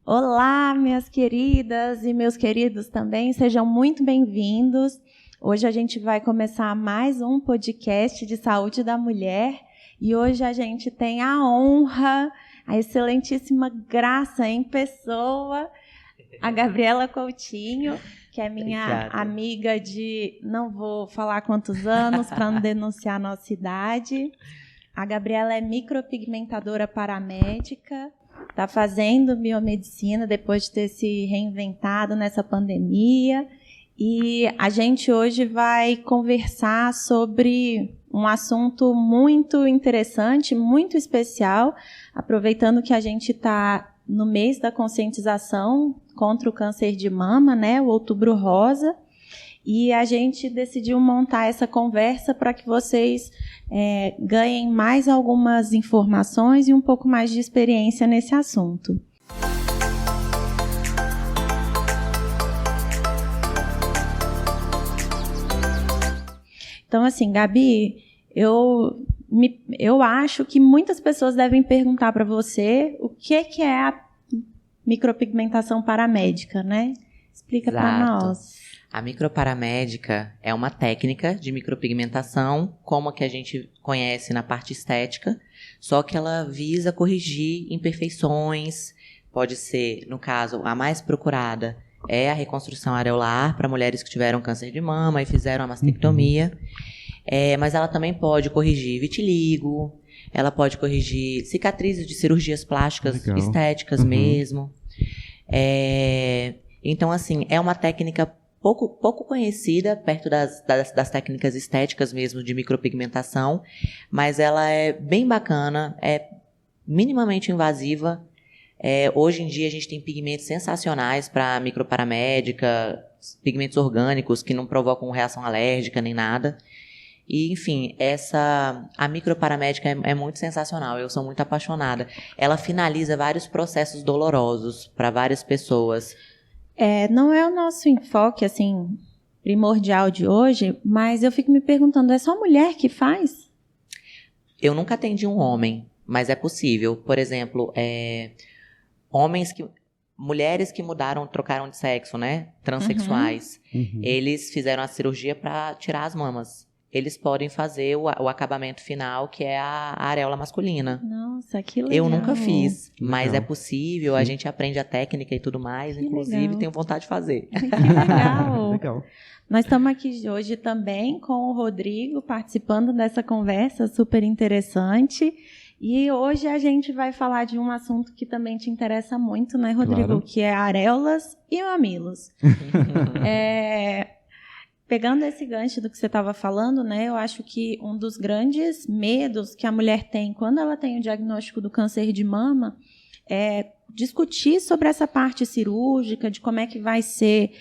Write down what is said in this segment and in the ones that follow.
Olá, minhas queridas e meus queridos também, sejam muito bem-vindos. Hoje a gente vai começar mais um podcast de saúde da mulher e hoje a gente tem a honra, a excelentíssima graça em pessoa, a Gabriela Coutinho, que é minha amiga de, não vou falar quantos anos para não denunciar a nossa idade. A Gabriela é micropigmentadora paramédica, está fazendo biomedicina depois de ter se reinventado nessa pandemia. E a gente hoje vai conversar sobre um assunto muito interessante, muito especial, aproveitando que a gente está no mês da conscientização contra o câncer de mama, né, o Outubro Rosa, e a gente decidiu montar essa conversa para que vocês ganhem mais algumas informações e um pouco mais de experiência nesse assunto. Então, assim, Gabi, eu acho que muitas pessoas devem perguntar para você o que é a micropigmentação paramédica, né? Explica para nós. A microparamédica é uma técnica de micropigmentação, como a que a gente conhece na parte estética, só que ela visa corrigir imperfeições. Pode ser, no caso, a mais procurada é a reconstrução areolar para mulheres que tiveram câncer de mama e fizeram a mastectomia. Mas ela também pode corrigir vitiligo, ela pode corrigir cicatrizes de cirurgias plásticas estéticas mesmo. Então, assim, é uma técnica pouco conhecida, perto das técnicas estéticas mesmo de micropigmentação, mas ela é bem bacana, é minimamente invasiva. Hoje em dia a gente tem pigmentos sensacionais para microparamédica, pigmentos orgânicos que não provocam reação alérgica nem nada. E, enfim, a microparamédica é muito sensacional, eu sou muito apaixonada. Ela finaliza vários processos dolorosos para várias pessoas. Não é o nosso enfoque, assim, primordial de hoje, mas eu fico me perguntando, é só mulher que faz? Eu nunca atendi um homem, mas é possível. Por exemplo, mulheres que trocaram de sexo, né? Transexuais. Eles fizeram a cirurgia para tirar as mamas. Eles podem fazer o acabamento final, que é a areola masculina. Nossa, que legal. Eu nunca fiz, mas é possível, a gente aprende a técnica e tudo mais, que inclusive legal. Tenho vontade de fazer. Que legal. Legal. Nós estamos aqui hoje também com o Rodrigo, participando dessa conversa super interessante. E hoje a gente vai falar de um assunto que também te interessa muito, né, Rodrigo? Claro. Que é areolas e mamilos. Pegando esse gancho do que você estava falando, né, eu acho que um dos grandes medos que a mulher tem quando ela tem o diagnóstico do câncer de mama é discutir sobre essa parte cirúrgica, de como é que vai ser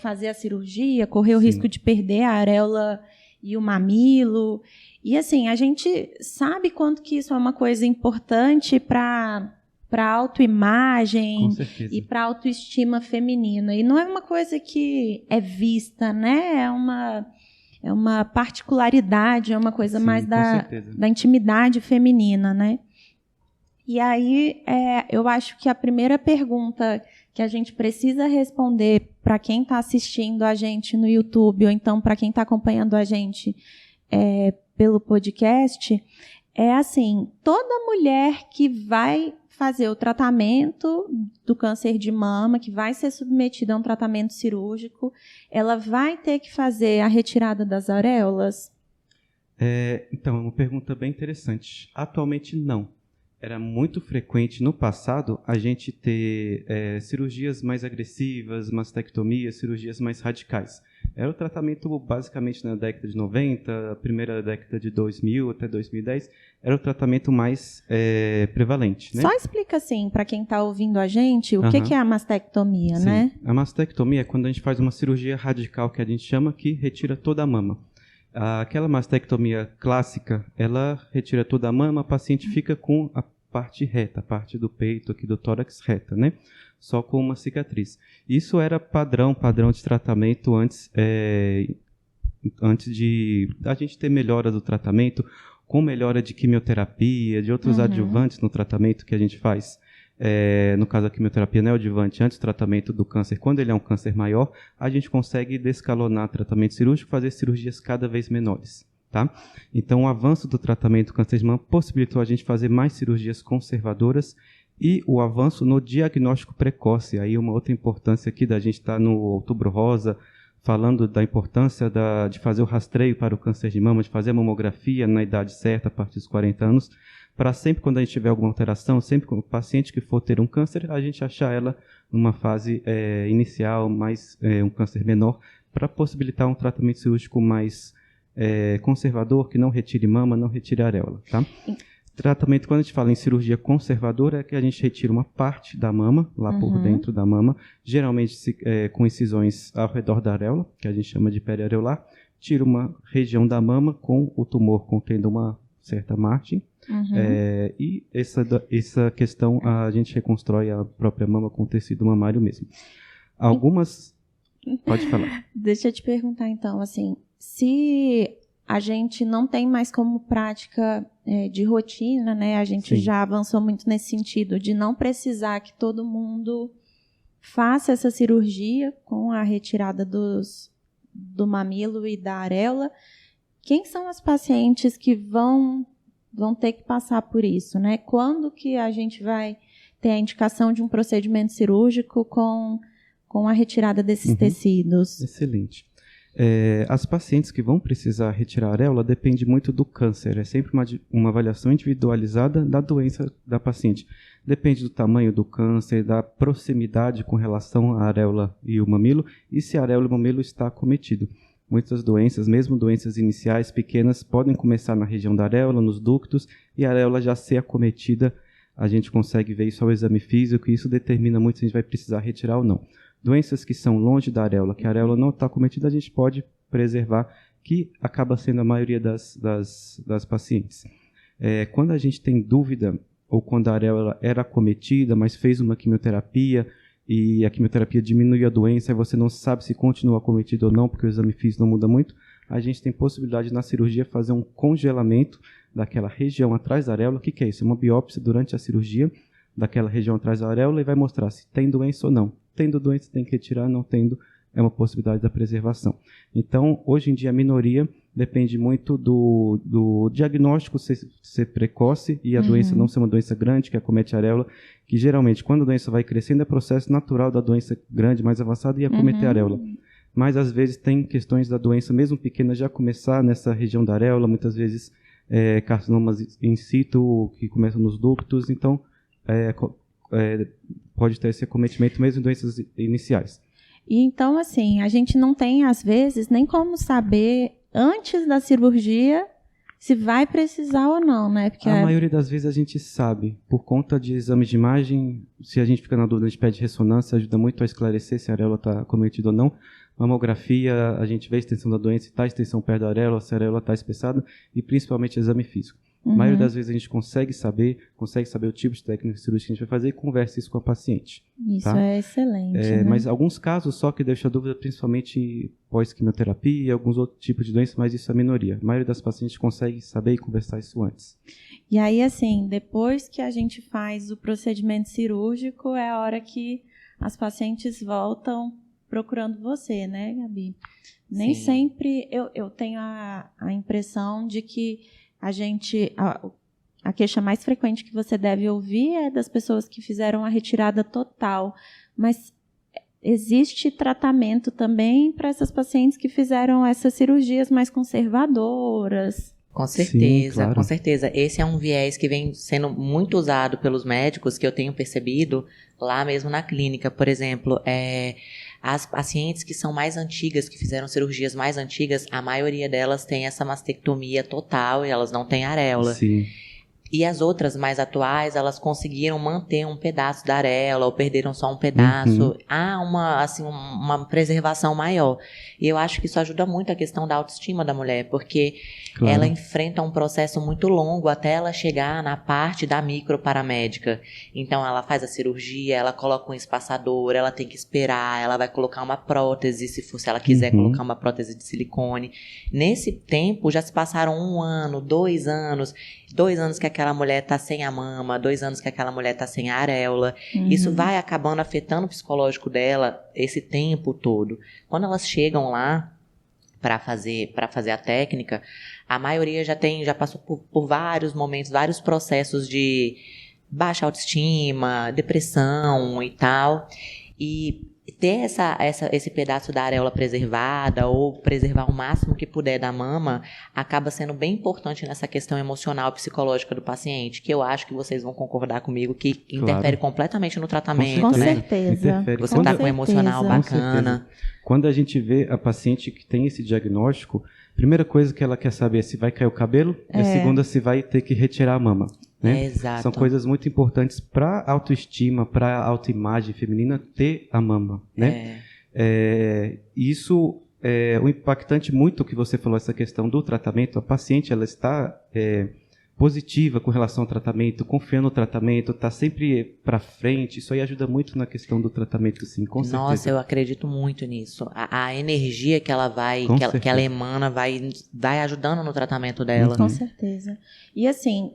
fazer a cirurgia, correr o risco de perder a areola e o mamilo. E, assim, a gente sabe quanto que isso é uma coisa importante para a autoimagem e para a autoestima feminina. E não é uma coisa que é vista, né? É uma particularidade, é uma coisa mais da intimidade feminina, né? E aí, eu acho que a primeira pergunta que a gente precisa responder para quem está assistindo a gente no YouTube, ou então para quem está acompanhando a gente pelo podcast, é assim, toda mulher que vai fazer o tratamento do câncer de mama, que vai ser submetida a um tratamento cirúrgico, ela vai ter que fazer a retirada das areolas? Então, é uma pergunta bem interessante. Atualmente, não. Era muito frequente no passado a gente ter cirurgias mais agressivas, mastectomias, cirurgias mais radicais. Era o tratamento basicamente na década de 90, a primeira década de 2000 até 2010, era o tratamento mais prevalente, né? Só explica assim, para quem está ouvindo a gente, o que é a mastectomia, né? A mastectomia é quando a gente faz uma cirurgia radical, que a gente chama, que retira toda a mama. Aquela mastectomia clássica, ela retira toda a mama, a paciente fica com a parte reta, a parte do peito aqui do tórax reta, né? Só com uma cicatriz. Isso era padrão de tratamento antes de a gente ter melhora do tratamento, com melhora de quimioterapia, de outros adjuvantes no tratamento que a gente faz. no caso da quimioterapia neoadjuvante, antes do tratamento do câncer, quando ele é um câncer maior, a gente consegue descalonar o tratamento cirúrgico, fazer cirurgias cada vez menores. Tá? Então, o avanço do tratamento do câncer de mama possibilitou a gente fazer mais cirurgias conservadoras e o avanço no diagnóstico precoce. Aí uma outra importância aqui da gente estar no Outubro Rosa, falando da importância de fazer o rastreio para o câncer de mama, de fazer a mamografia na idade certa, a partir dos 40 anos, para sempre quando a gente tiver alguma alteração, sempre quando o paciente que for ter um câncer, a gente achar ela numa fase inicial, um câncer menor, para possibilitar um tratamento cirúrgico mais conservador, que não retire mama, não retire areola, tá? Tratamento, quando a gente fala em cirurgia conservadora, é que a gente retira uma parte da mama, lá por dentro da mama, geralmente com incisões ao redor da areola, que a gente chama de periareolar, tira uma região da mama com o tumor contendo uma certa margem, e essa questão a gente reconstrói a própria mama com tecido mamário mesmo. Algumas... Pode falar. Deixa eu te perguntar, então, assim, se a gente não tem mais como prática de rotina, né? A gente já avançou muito nesse sentido de não precisar que todo mundo faça essa cirurgia com a retirada do mamilo e da areola. Quem são as pacientes que vão ter que passar por isso, né? Quando que a gente vai ter a indicação de um procedimento cirúrgico com a retirada desses tecidos? Excelente. As pacientes que vão precisar retirar a areola depende muito do câncer. É sempre uma avaliação individualizada da doença da paciente. Depende do tamanho do câncer, da proximidade com relação à areola e o mamilo, e se a areola e o mamilo está acometido. Muitas doenças, mesmo doenças iniciais pequenas, podem começar na região da areola, nos ductos, e a areola já ser acometida, a gente consegue ver isso ao exame físico, e isso determina muito se a gente vai precisar retirar ou não. Doenças que são longe da areola, que a areola não está acometida, a gente pode preservar, que acaba sendo a maioria das pacientes. Quando a gente tem dúvida, ou quando a areola era acometida, mas fez uma quimioterapia, e a quimioterapia diminui a doença, e você não sabe se continua acometido ou não, porque o exame físico não muda muito, a gente tem possibilidade na cirurgia fazer um congelamento daquela região atrás da areola. O que é isso? É uma biópsia durante a cirurgia daquela região atrás da areola e vai mostrar se tem doença ou não. Tendo doença, tem que retirar, não tendo, é uma possibilidade da preservação. Então, hoje em dia, a minoria depende muito do diagnóstico ser precoce e a doença não ser uma doença grande que acomete a areola, que geralmente, quando a doença vai crescendo, é processo natural da doença grande, mais avançada, e acometer a areola. Mas, às vezes, tem questões da doença, mesmo pequena, já começar nessa região da areola, muitas vezes carcinomas in situ, que começam nos ductos, então, pode ter esse acometimento mesmo em doenças iniciais. E então, assim, a gente não tem, às vezes, nem como saber, antes da cirurgia, se vai precisar ou não, né? Porque a maioria das vezes a gente sabe, por conta de exames de imagem, se a gente fica na dúvida, a gente pede ressonância, ajuda muito a esclarecer se a areola está acometida ou não. Mamografia, a gente vê a extensão da doença, se está a extensão perto da areola, se a areola está espessada, e principalmente exame físico. A maioria das vezes a gente consegue saber o tipo de técnica cirúrgica que a gente vai fazer e conversa isso com a paciente. Isso, tá? É excelente. Né? Mas alguns casos só que deixa dúvida, principalmente pós-quimioterapia e alguns outros tipos de doenças, mas isso é a minoria. A maioria das pacientes consegue saber e conversar isso antes. E aí, assim, depois que a gente faz o procedimento cirúrgico, é a hora que as pacientes voltam procurando você, né, Gabi? Nem sempre eu tenho a impressão de que a queixa mais frequente que você deve ouvir é das pessoas que fizeram a retirada total, mas existe tratamento também para essas pacientes que fizeram essas cirurgias mais conservadoras. Com certeza, Sim, claro. Com certeza. Esse é um viés que vem sendo muito usado pelos médicos, que eu tenho percebido lá mesmo na clínica. Por exemplo, as pacientes que são mais antigas, que fizeram cirurgias mais antigas, a maioria delas tem essa mastectomia total e elas não têm areola. Sim. E as outras mais atuais, elas conseguiram manter um pedaço da areola ou perderam só um pedaço. Há uma preservação maior. E eu acho que isso ajuda muito a questão da autoestima da mulher, porque ela enfrenta um processo muito longo até ela chegar na parte da microparamédica. Então, ela faz a cirurgia, ela coloca um espaçador, ela tem que esperar, ela vai colocar uma prótese, se ela quiser colocar uma prótese de silicone. Nesse tempo, já se passaram 1 ano, 2 anos, 2 anos que aquela mulher está sem a mama, 2 anos que aquela mulher está sem a areola. Uhum. Isso vai acabando afetando o psicológico dela esse tempo todo. Quando elas chegam lá para fazer a técnica, a maioria já passou por vários momentos, vários processos de baixa autoestima, depressão e tal. E ter esse pedaço da areola preservada ou preservar o máximo que puder da mama acaba sendo bem importante nessa questão emocional e psicológica do paciente, que eu acho que vocês vão concordar comigo que interfere completamente no tratamento. Com né? certeza. Você está com um emocional bacana. Quando a gente vê a paciente que tem esse diagnóstico, a primeira coisa que ela quer saber é se vai cair o cabelo, e a segunda se vai ter que retirar a mama. Né? Exato. São coisas muito importantes para a autoestima, para a autoimagem feminina ter a mama. Né? Isso é o impactante muito que você falou, essa questão do tratamento. A paciente ela está positiva com relação ao tratamento, confiando no tratamento, está sempre para frente. Isso aí ajuda muito na questão do tratamento, sim, com certeza. Nossa, eu acredito muito nisso. A energia que ela vai, que ela emana, vai ajudando no tratamento dela. Com certeza. E assim,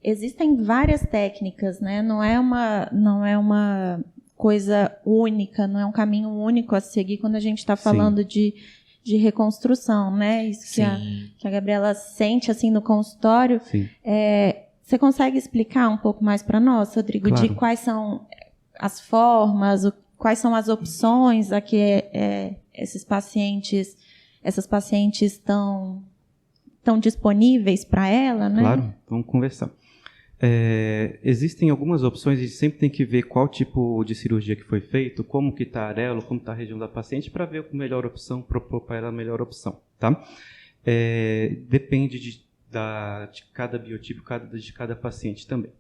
existem várias técnicas, né? Não é uma coisa única, não é um caminho único a seguir quando a gente está falando de reconstrução, né? Isso que a Gabriela sente assim no consultório. Sim. Você consegue explicar um pouco mais para nós, Rodrigo, Claro. de quais são as formas, quais são as opções a que essas pacientes estão disponíveis para ela, né? Claro, vamos conversar. Existem algumas opções, a gente sempre tem que ver qual tipo de cirurgia que foi feito, como que está a areola, como está a região da paciente, para ver a melhor opção, propor para ela a melhor opção, tá? Depende de cada biotipo, de cada paciente também.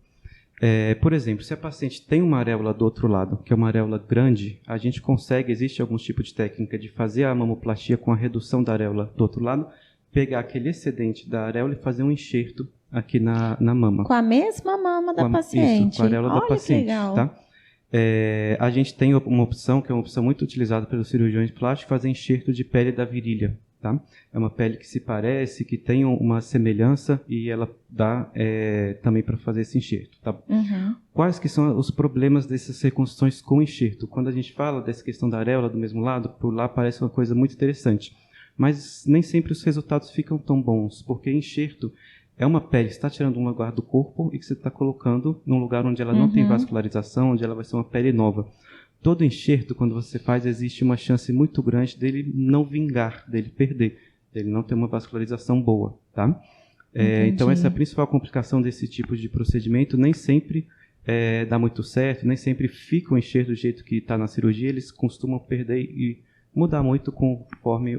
Por exemplo, se a paciente tem uma areola do outro lado, que é uma areola grande, a gente consegue, existe algum tipo de técnica de fazer a mamoplastia com a redução da areola do outro lado, pegar aquele excedente da areola e fazer um enxerto aqui na mama. Com a mesma mama da paciente. Isso, com a areola da paciente. Que legal. Tá? A gente tem uma opção, que é uma opção muito utilizada pelos cirurgiões plásticos, fazer enxerto de pele da virilha. Tá? É uma pele que se parece, que tem uma semelhança e ela dá também para fazer esse enxerto. Tá? Uhum. Quais que são os problemas dessas reconstruções com enxerto? Quando a gente fala dessa questão da areola do mesmo lado, por lá parece uma coisa muito interessante. Mas nem sempre os resultados ficam tão bons, porque enxerto é uma pele que está tirando um lugar do corpo e que você está colocando num lugar onde ela não tem vascularização, onde ela vai ser uma pele nova. Todo enxerto, quando você faz, existe uma chance muito grande dele não vingar, dele perder, dele não ter uma vascularização boa, tá? Então, essa é a principal complicação desse tipo de procedimento. Nem sempre dá muito certo, nem sempre fica o enxerto do jeito que está na cirurgia. Eles costumam perder e mudar muito conforme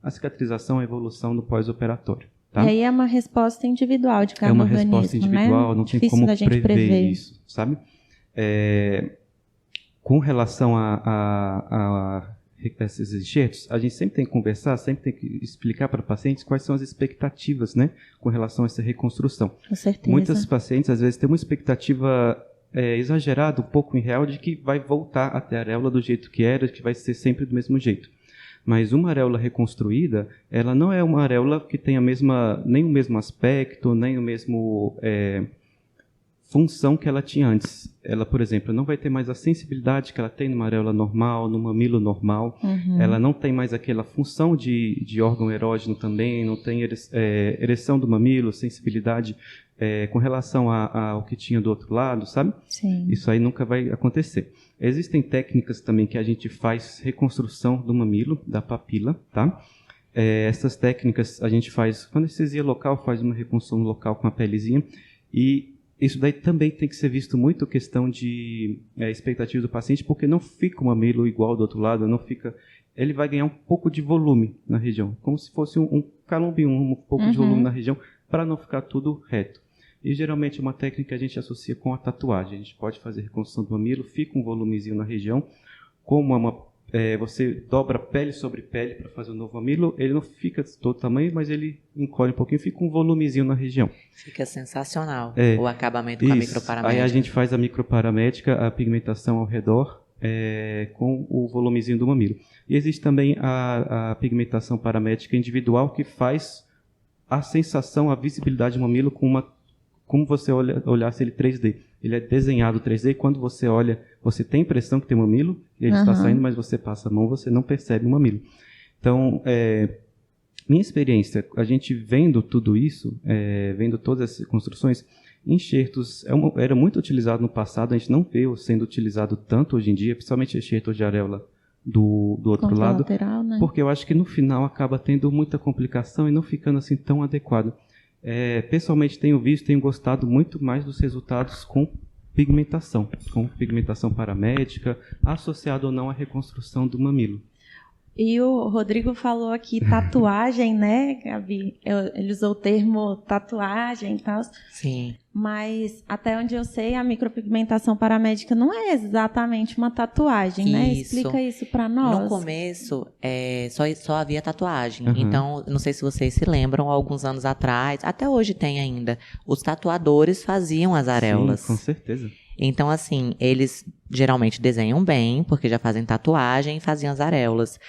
a cicatrização, a evolução no pós-operatório. Tá? E aí é uma resposta individual de cada organismo, né? É uma resposta individual, não tem como prever isso, sabe? Com relação a esses enxertos, a gente sempre tem que conversar, sempre tem que explicar para pacientes quais são as expectativas, né, com relação a essa reconstrução. Com certeza. Muitas pacientes, às vezes, têm uma expectativa exagerada, um pouco irreal, de que vai voltar até a areola do jeito que era, que vai ser sempre do mesmo jeito. Mas uma areola reconstruída, ela não é uma areola que tem nem o mesmo aspecto, nem o mesmo função que ela tinha antes. Ela, por exemplo, não vai ter mais a sensibilidade que ela tem numa areola normal, no mamilo normal. Uhum. Ela não tem mais aquela função de órgão erógeno também, não tem ereção do mamilo, sensibilidade com relação ao que tinha do outro lado, sabe? Sim. Isso aí nunca vai acontecer. Existem técnicas também que a gente faz reconstrução do mamilo, da papila, tá? Essas técnicas a gente faz com anestesia local, faz uma reconstrução local com a pelezinha, e isso daí também tem que ser visto muito questão de expectativa do paciente, porque não fica o mamilo igual do outro lado, ele vai ganhar um pouco de volume na região, como se fosse um calombinho, um pouco de volume na região, para não ficar tudo reto. E geralmente é uma técnica que a gente associa com a tatuagem. A gente pode fazer reconstrução do mamilo, fica um volumezinho na região, como você dobra pele sobre pele para fazer um novo mamilo, ele não fica todo tamanho, mas ele encolhe um pouquinho, fica um volumezinho na região. Fica sensacional o acabamento com a microparamédica. Aí a gente faz a microparamédica, a pigmentação ao redor, com o volumezinho do mamilo. E existe também a pigmentação paramédica individual, que faz a sensação, a visibilidade do mamilo com como você olhasse ele 3D. Ele é desenhado 3D e quando você olha, você tem a impressão que tem mamilo, e ele está saindo, mas você passa a mão, você não percebe o mamilo. Então, minha experiência, a gente vendo tudo isso, vendo todas essas construções, enxertos era muito utilizado no passado, a gente não vê sendo utilizado tanto hoje em dia, principalmente enxertos de areola do outro lado, lateral, né? porque eu acho que no final acaba tendo muita complicação e não ficando assim tão adequado. Pessoalmente tenho gostado muito mais dos resultados com pigmentação paramédica, associado ou não à reconstrução do mamilo. E o Rodrigo falou aqui tatuagem, né, Gabi? Ele usou o termo tatuagem e tal. Sim. Mas, até onde eu sei, a micropigmentação paramédica não é exatamente uma tatuagem, né? Explica isso para nós. No começo, só havia tatuagem. Então, não sei se vocês se lembram, alguns anos atrás, até hoje tem ainda, os tatuadores faziam as areolas. Sim, com certeza. Então, assim, eles geralmente desenham bem, porque já fazem tatuagem e faziam as areolas.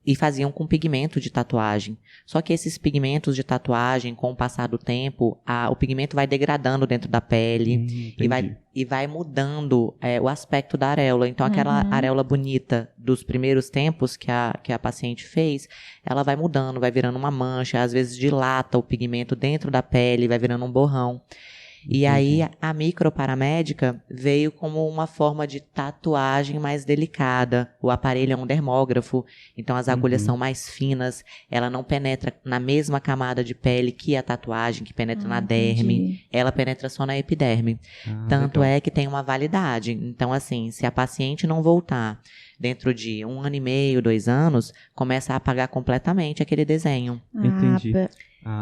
E faziam com pigmento de tatuagem. Só que esses pigmentos de tatuagem, com o passar do tempo, o pigmento vai degradando dentro da pele e vai mudando o aspecto da areola. Então, aquela areola bonita dos primeiros tempos que a paciente fez, ela vai mudando, vai virando uma mancha, às vezes dilata o pigmento dentro da pele, vai virando um borrão. E aí, a microparamédica veio como uma forma de tatuagem mais delicada. O aparelho é um dermógrafo, então as agulhas são mais finas, ela não penetra na mesma camada de pele que a tatuagem, que penetra na derme, ela penetra só na epiderme. Tanto legal. É que tem uma validade. Então, assim, se a paciente não voltar dentro de 1 ano e meio, 2 anos, começa a apagar completamente aquele desenho. Entendi.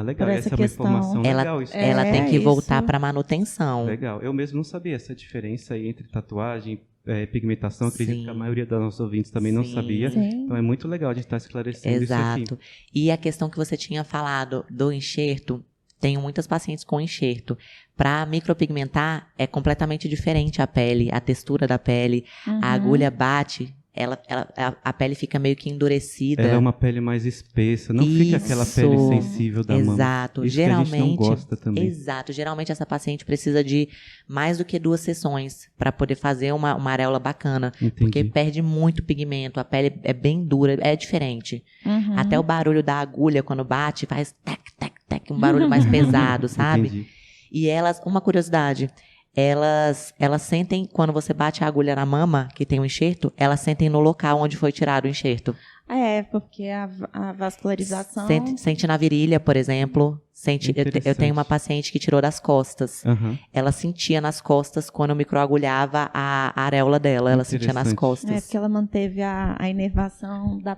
Legal, essa é uma informação legal. Ela tem que voltar para manutenção. Legal, eu mesmo não sabia essa diferença aí entre tatuagem e pigmentação. Acredito que a maioria dos nossos ouvintes também não sabia. Sim. Então é muito legal a gente estar esclarecendo isso aqui. Exato. E a questão que você tinha falado do enxerto, tenho muitas pacientes com enxerto. Para micropigmentar, é completamente diferente a pele, a textura da pele. A agulha bate... a pele fica meio que endurecida. Ela é uma pele mais espessa, não fica aquela pele sensível da mama. Exato. Isso geralmente, que a gente não gosta também. Exato. Geralmente essa paciente precisa de mais do que 2 sessões para poder fazer uma areola bacana. Entendi. Porque perde muito pigmento, a pele é bem dura, é diferente. Até o barulho da agulha quando bate faz tac, tac, tac, um barulho mais pesado, sabe? Entendi. E uma curiosidade, elas sentem, quando você bate a agulha na mama, que tem um enxerto, elas sentem no local onde foi tirado o enxerto. Porque a vascularização... Sente na virilha, por exemplo. Eu tenho uma paciente que tirou das costas. Ela sentia nas costas quando eu microagulhava a areola dela. Ela sentia nas costas. Porque ela manteve a inervação das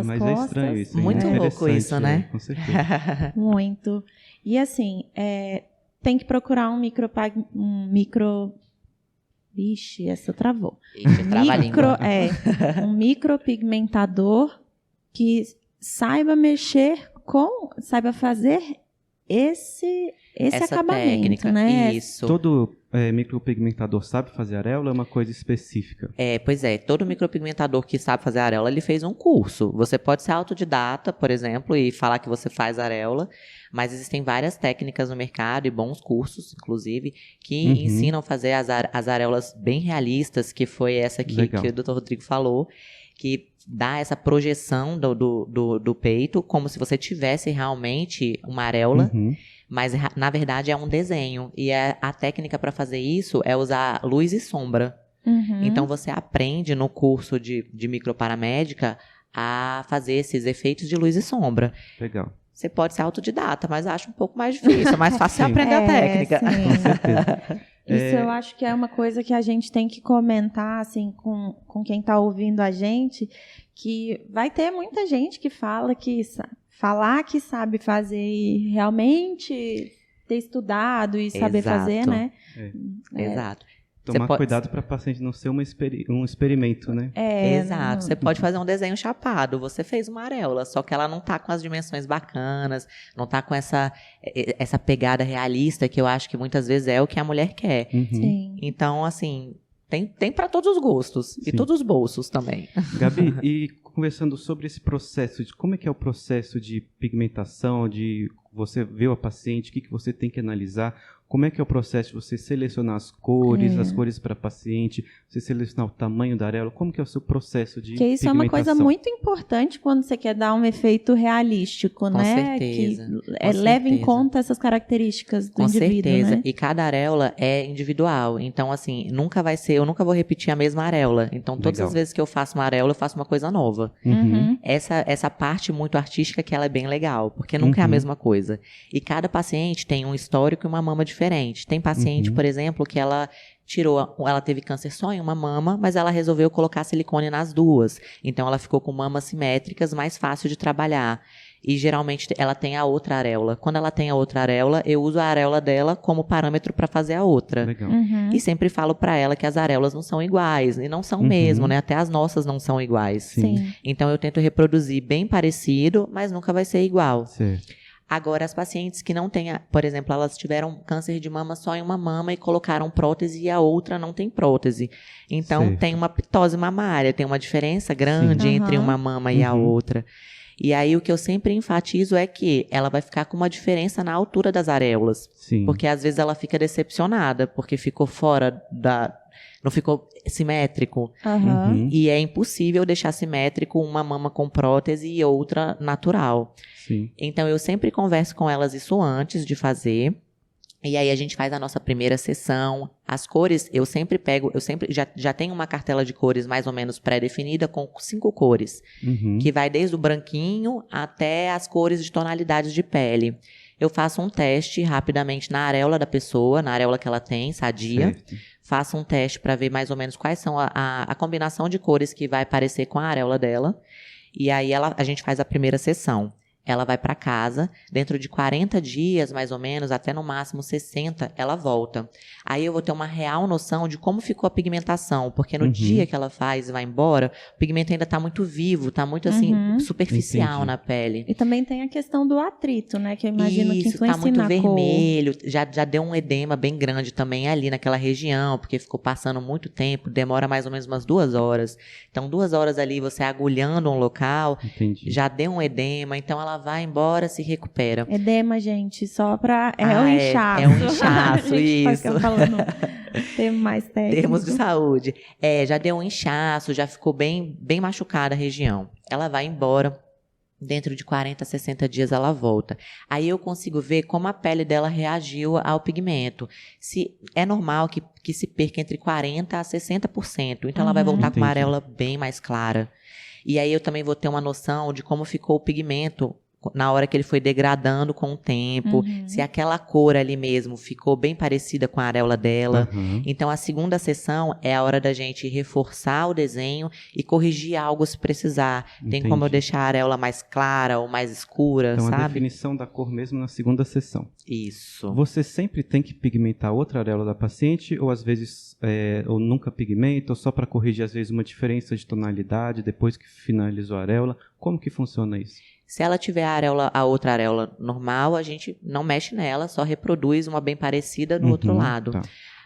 mas costas. é estranho isso. Muito louco isso, né? Com certeza. Muito. E assim... tem que procurar um Vixe, essa travou. Um micropigmentador que saiba saiba fazer esse acabamento, técnica, né? Isso. Todo micropigmentador sabe fazer areola ou é uma coisa específica? Pois é. Todo micropigmentador que sabe fazer areola, ele fez um curso. Você pode ser autodidata, por exemplo, e falar que você faz areola, mas existem várias técnicas no mercado e bons cursos, inclusive, que ensinam a fazer as areolas bem realistas, que foi essa aqui que o Dr. Rodrigo falou, que dá essa projeção do peito, como se você tivesse realmente uma areola, mas na verdade é um desenho. E a técnica para fazer isso é usar luz e sombra. Então você aprende no curso de microparamédica a fazer esses efeitos de luz e sombra. Legal. Você pode ser autodidata, mas acho um pouco mais difícil. É mais fácil aprender a técnica. Sim. Com certeza. Isso eu acho que é uma coisa que a gente tem que comentar assim, com quem está ouvindo a gente, que vai ter muita gente que falar que sabe fazer e realmente ter estudado e saber fazer, né? Exato. Tomar cuidado para a paciente não ser um experimento, né? Exato. Você pode fazer um desenho chapado. Você fez uma areola, só que ela não tá com as dimensões bacanas, não tá com essa pegada realista que eu acho que muitas vezes é o que a mulher quer. Sim. Então, assim, tem para todos os gostos. E todos os bolsos também. Gabi, e conversando sobre esse processo, como é que é o processo de pigmentação, você vê a paciente, o que você tem que analisar, como é que é o processo de você selecionar as cores para paciente, você selecionar o tamanho da areola, como que é o seu processo de Porque isso é uma coisa pigmentação? muito importante quando você quer dar um efeito realístico, Com né? certeza, Que leva em conta essas características do com indivíduo, certeza. né? E cada areola é individual. Então, assim, eu nunca vou repetir a mesma areola. Então, todas Legal. as vezes que eu faço uma areola, eu faço uma coisa nova. Uhum. Essa parte muito artística que ela é bem legal, porque nunca é a mesma coisa. E cada paciente tem um histórico e uma mama diferente. Tem paciente, por exemplo, que ela teve câncer só em uma mama, mas ela resolveu colocar silicone nas duas. Então, ela ficou com mamas simétricas, mais fácil de trabalhar. E, geralmente, ela tem a outra areola. Quando ela tem a outra areola, eu uso a areola dela como parâmetro para fazer a outra. Legal. E sempre falo para ela que as areolas não são iguais. E não são mesmo, né? Até as nossas não são iguais. Sim. Então, eu tento reproduzir bem parecido, mas nunca vai ser igual. Certo. Agora, as pacientes que não têm, por exemplo, elas tiveram câncer de mama só em uma mama e colocaram prótese e a outra não tem prótese. Então, Certo. tem uma pitose mamária, tem uma diferença grande Sim. entre uma mama e a outra. E aí, o que eu sempre enfatizo é que ela vai ficar com uma diferença na altura das areolas. Sim. Porque, às vezes, ela fica decepcionada, porque ficou fora não ficou simétrico. Aham. E é impossível deixar simétrico uma mama com prótese e outra natural. Sim. Então, eu sempre converso com elas isso antes de fazer. E aí, a gente faz a nossa primeira sessão. As cores, eu sempre já tenho uma cartela de cores mais ou menos pré-definida com 5 cores. Que vai desde o branquinho até as cores de tonalidades de pele. Eu faço um teste rapidamente na areola da pessoa, na areola que ela tem, sadia. Certo. Faço um teste para ver mais ou menos quais são a combinação de cores que vai parecer com a areola dela. E aí a gente faz a primeira sessão. Ela vai para casa, dentro de 40 dias, mais ou menos, até no máximo 60, ela volta. Aí eu vou ter uma real noção de como ficou a pigmentação, porque no dia que ela faz e vai embora, o pigmento ainda está muito vivo, está muito assim, superficial Entendi. na pele. E também tem a questão do atrito, né? Que eu imagino que Isso, influencia tá muito na cor. vermelho, já deu um edema bem grande também ali naquela região, porque ficou passando muito tempo, demora mais ou menos umas 2 horas. Então, 2 horas ali, você agulhando um local, Entendi. já deu um edema, então ela vai embora, se recupera. Edema, gente, só pra... É Ah, um é- inchaço. é um inchaço, A gente isso. fica falando termo mais técnico. Termos de saúde. Já deu um inchaço, já ficou bem, bem machucada a região. Ela vai embora. Dentro de 40 a 60 dias ela volta. Aí eu consigo ver como a pele dela reagiu ao pigmento. Se é normal que se perca entre 40 a 60%. Então ela vai voltar com uma Entendi. areola bem mais clara. E aí eu também vou ter uma noção de como ficou o pigmento na hora que ele foi degradando com o tempo. Se aquela cor ali mesmo ficou bem parecida com a areola dela. Então, a segunda sessão é a hora da gente reforçar o desenho e corrigir algo se precisar. Tem como eu Entendi. deixar a areola mais clara ou mais escura, Então, a sabe? definição da cor mesmo na segunda sessão. Isso. Você sempre tem que pigmentar outra areola da paciente, ou às vezes, ou nunca pigmenta, ou só para corrigir, às vezes, uma diferença de tonalidade depois que finalizou a areola? Como que funciona isso? Se ela tiver a outra areola normal, a gente não mexe nela, só reproduz uma bem parecida no outro lado. Tá.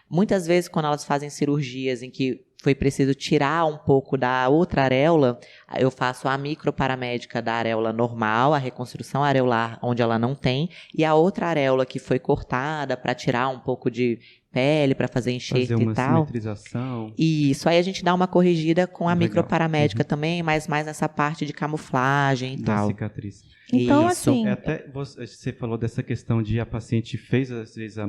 Muitas vezes, quando elas fazem cirurgias em que foi preciso tirar um pouco da outra areola, eu faço a microparamédica da areola normal, a reconstrução areolar onde ela não tem, e a outra areola que foi cortada para tirar um pouco de pele, para fazer enxerto Fazer uma e tal. simetrização. E isso aí a gente dá uma corrigida com a Legal. microparamédica também, mas mais nessa parte de camuflagem e Da tal. cicatriz. Então, Isso. assim, Até você falou dessa questão de a paciente fez, às vezes, a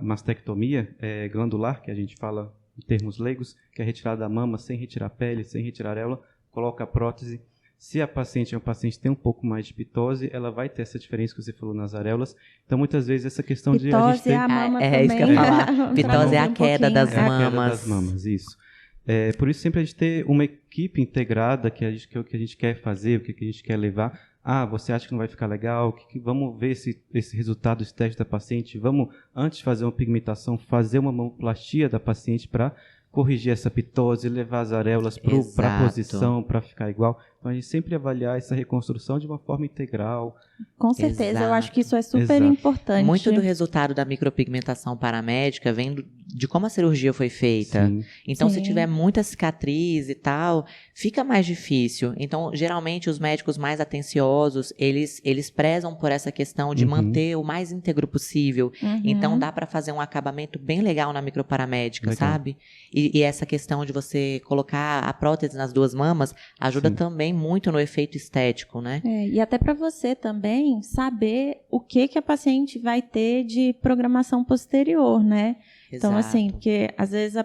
mastectomia glandular, que a gente fala em termos leigos, que é retirada da mama sem retirar a pele, sem retirar a areola, coloca a prótese. Se a paciente tem um pouco mais de pitose, ela vai ter essa diferença que você falou nas areolas. Então, muitas vezes, essa questão de a gente pitose ter... é a mama É também. isso que eu ia falar. Traduzir Pitose é a um queda pouquinho. das É a queda mamas. das mamas, isso. Por isso, sempre a gente ter uma equipe integrada, que é o que a gente quer fazer, o que a gente quer levar. Ah, você acha que não vai ficar legal? Vamos ver esse resultado, esse teste da paciente. Vamos, antes de fazer uma pigmentação, fazer uma mamoplastia da paciente para corrigir essa pitose, levar as areolas para a Exato. posição, para ficar igual. Então, a gente sempre avaliar essa reconstrução de uma forma integral, Com certeza, Exato. eu acho que isso é super Exato. importante. Muito do resultado da micropigmentação paramédica vem de como a cirurgia foi feita. Sim. Então, se Sim. tiver muita cicatriz e tal, fica mais difícil. Então, geralmente, os médicos mais atenciosos, eles prezam por essa questão de Uhum. manter o mais íntegro possível. Uhum. Então, dá para fazer um acabamento bem legal na microparamédica, Legal. sabe? E essa questão de você colocar a prótese nas duas mamas ajuda Sim. também muito no efeito estético, né? E até para você também saber o que a paciente vai ter de programação posterior, né? Então, Exato. assim, porque às vezes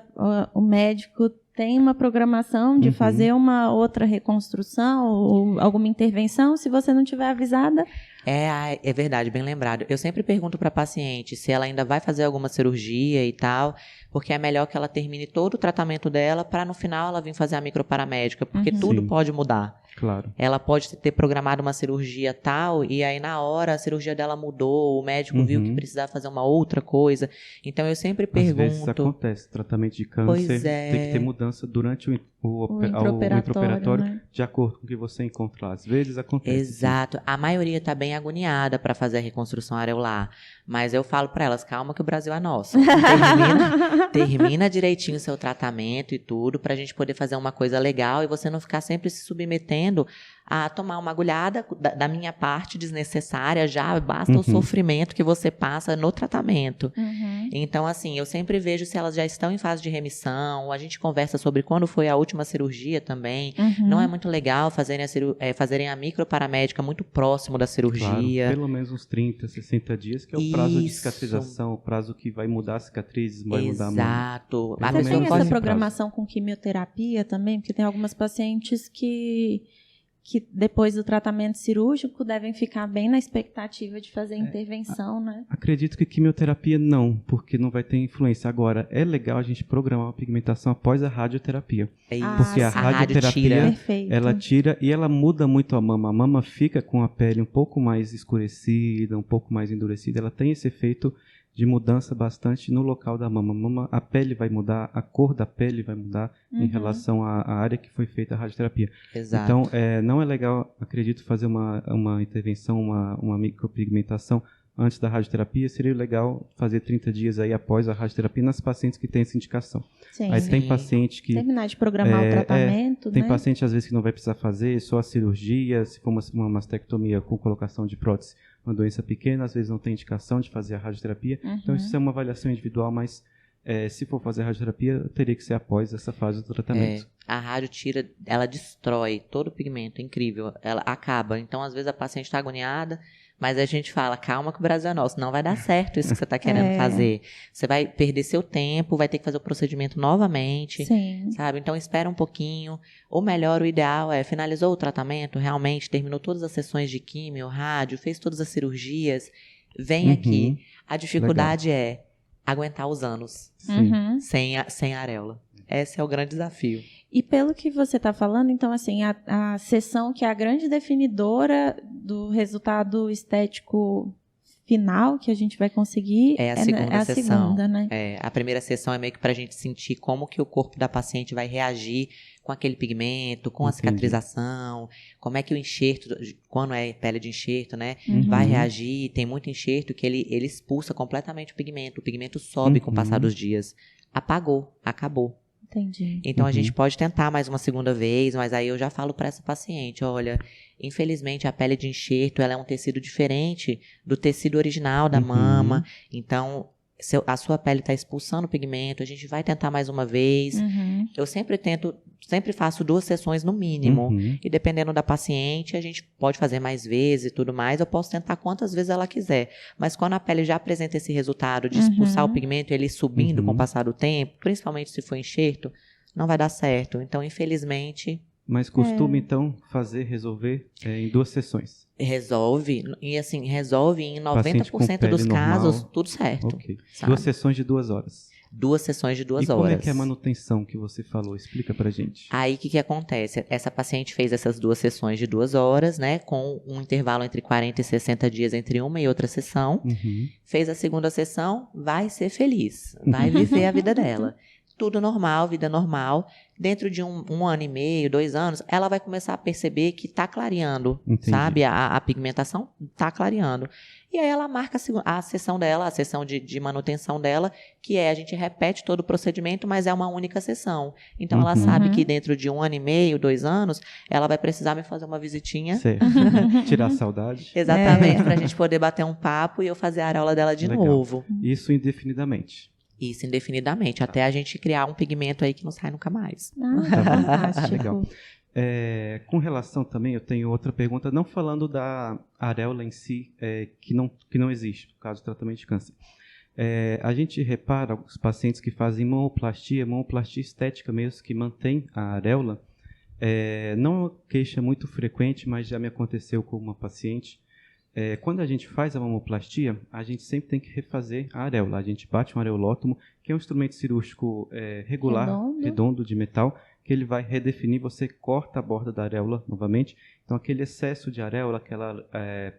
o médico tem uma programação de Uhum. fazer uma outra reconstrução ou alguma intervenção, se você não tiver avisada. É verdade, bem lembrado. Eu sempre pergunto para a paciente se ela ainda vai fazer alguma cirurgia e tal, porque é melhor que ela termine todo o tratamento dela para no final ela vir fazer a microparamédica, porque Uhum. tudo Sim. pode mudar. Claro. Ela pode ter programado uma cirurgia tal, e aí na hora a cirurgia dela mudou, o médico viu que Uhum. precisava fazer uma outra coisa. Então eu sempre Às vezes pergunto. acontece, tratamento de câncer Pois é. tem que ter mudança durante o intraoperatório, intraoperatório, né? de acordo com o que você encontra lá. Às vezes acontece. sim. Exato. A maioria tá bem agoniada para fazer a reconstrução areolar. Mas eu falo para elas, calma que o Brasil é nosso. Termina direitinho o seu tratamento e tudo, pra gente poder fazer uma coisa legal e você não ficar sempre se submetendo a tomar uma agulhada da minha parte desnecessária, já basta o Uhum. sofrimento que você passa no tratamento. Uhum. Então, assim, eu sempre vejo se elas já estão em fase de remissão, a gente conversa sobre quando foi a última cirurgia também. Uhum. Não é muito legal fazerem a microparamédica muito próximo da Claro, cirurgia. pelo menos uns 30, 60 dias, que é o prazo de Isso. cicatrização, o prazo que vai mudar as cicatrizes, vai mudar a mama. Exato. Pelo A Você menos pessoa tem pode- essa programação com quimioterapia também? Porque tem algumas pacientes que depois do tratamento cirúrgico devem ficar bem na expectativa de fazer intervenção, né? Acredito que quimioterapia não, porque não vai ter influência. Agora, é legal a gente programar uma pigmentação após a radioterapia. É isso. Porque a A rádio radioterapia, tira. Perfeito. ela tira e ela muda muito a mama. A mama fica com a pele um pouco mais escurecida, um pouco mais endurecida. Ela tem esse efeito de mudança bastante no local da mama. A pele vai mudar, a cor da pele vai mudar em Uhum. relação à área que foi feita a radioterapia. Exato. Então, não é legal, acredito, fazer uma intervenção, uma micropigmentação antes da radioterapia. Seria legal fazer 30 dias aí após a radioterapia nas pacientes que têm essa indicação. Sim. Aí tem Sim. paciente que... Terminar de programar o tratamento, Tem né? paciente, às vezes, que não vai precisar fazer só a cirurgia, se for uma mastectomia com colocação de prótese, uma doença pequena, às vezes não tem indicação de fazer a radioterapia. Uhum. Então, isso é uma avaliação individual, mas se for fazer a radioterapia, teria que ser após essa fase do tratamento. A rádio tira, ela destrói todo o pigmento, é incrível. Ela acaba. Então, às vezes, a paciente está agoniada, mas a gente fala, calma que o Brasil é nosso. Não vai dar certo isso que você está querendo fazer. Você vai perder seu tempo, vai ter que fazer o procedimento novamente. Sim. Sabe? Então, espera um pouquinho. Ou melhor, o ideal é, finalizou o tratamento, realmente, terminou todas as sessões de químio, rádio, fez todas as cirurgias, vem aqui. A dificuldade é aguentar os anos Sim. Uhum. sem areola. Esse é o grande desafio. E pelo que você está falando, então, assim, a sessão que é a grande definidora do resultado estético final que a gente vai conseguir É a segunda sessão. segunda, né? A primeira sessão é meio que pra gente sentir como que o corpo da paciente vai reagir com aquele pigmento, com a Entendi. cicatrização, como é que o enxerto, quando é pele de enxerto, né, Uhum. vai reagir. Tem muito enxerto que ele expulsa completamente o pigmento sobe com o passar dos dias. Apagou, acabou. Entendi. Então a Uhum. gente pode tentar mais uma segunda vez, mas aí eu já falo para essa paciente, olha, infelizmente a pele de enxerto ela é um tecido diferente do tecido original da Uhum. mama, então a sua pele está expulsando o pigmento, a gente vai tentar mais uma vez. Uhum. Eu sempre faço 2 sessões no mínimo. Uhum. E dependendo da paciente, a gente pode fazer mais vezes e tudo mais. Eu posso tentar quantas vezes ela quiser. Mas quando a pele já apresenta esse resultado de expulsar o pigmento, ele subindo com o passar do tempo, principalmente se for enxerto, não vai dar certo. Então, infelizmente, Mas costuma, então, resolver em 2 sessões. resolve. E assim, resolve em Paciente com 90% dos pele casos, normal. tudo certo. Ok. sabe? 2 sessões de 2 horas. 2 sessões de 2 e horas. como é que é a manutenção que você falou? Explica pra gente. Aí, o que acontece? Essa paciente fez essas 2 sessões de 2 horas, né? Com um intervalo entre 40 e 60 dias entre uma e outra sessão. Uhum. Fez a segunda sessão, vai ser feliz. Vai viver a vida dela. tudo normal, vida normal. Dentro de um ano e meio, 2 anos, ela vai começar a perceber que está clareando, Entendi. sabe? A pigmentação está clareando. E aí ela marca a sessão dela, a sessão de manutenção dela, que a gente repete todo o procedimento, mas é uma única sessão. Então ela sabe que dentro de 1 ano e meio, 2 anos, ela vai precisar me fazer uma visitinha. Certo. Tirar a saudade. Exatamente, para a gente poder bater um papo e eu fazer a areola dela de Legal. novo. Isso indefinidamente. Isso indefinidamente, até a gente criar um pigmento aí que não sai nunca mais. Tá bom. Fantástico. Legal. Com relação também, eu tenho outra pergunta, não falando da areola em si, que não existe, no caso do tratamento de câncer. A gente repara os pacientes que fazem mamoplastia estética mesmo, que mantém a areola, não é uma queixa muito frequente, mas já me aconteceu com uma paciente. Quando a gente faz a mamoplastia, a gente sempre tem que refazer a areola. A gente bate um areolótomo, que é um instrumento cirúrgico regular, redondo de metal, que ele vai redefinir, você corta a borda da areola novamente. Então, aquele excesso de areola, aquela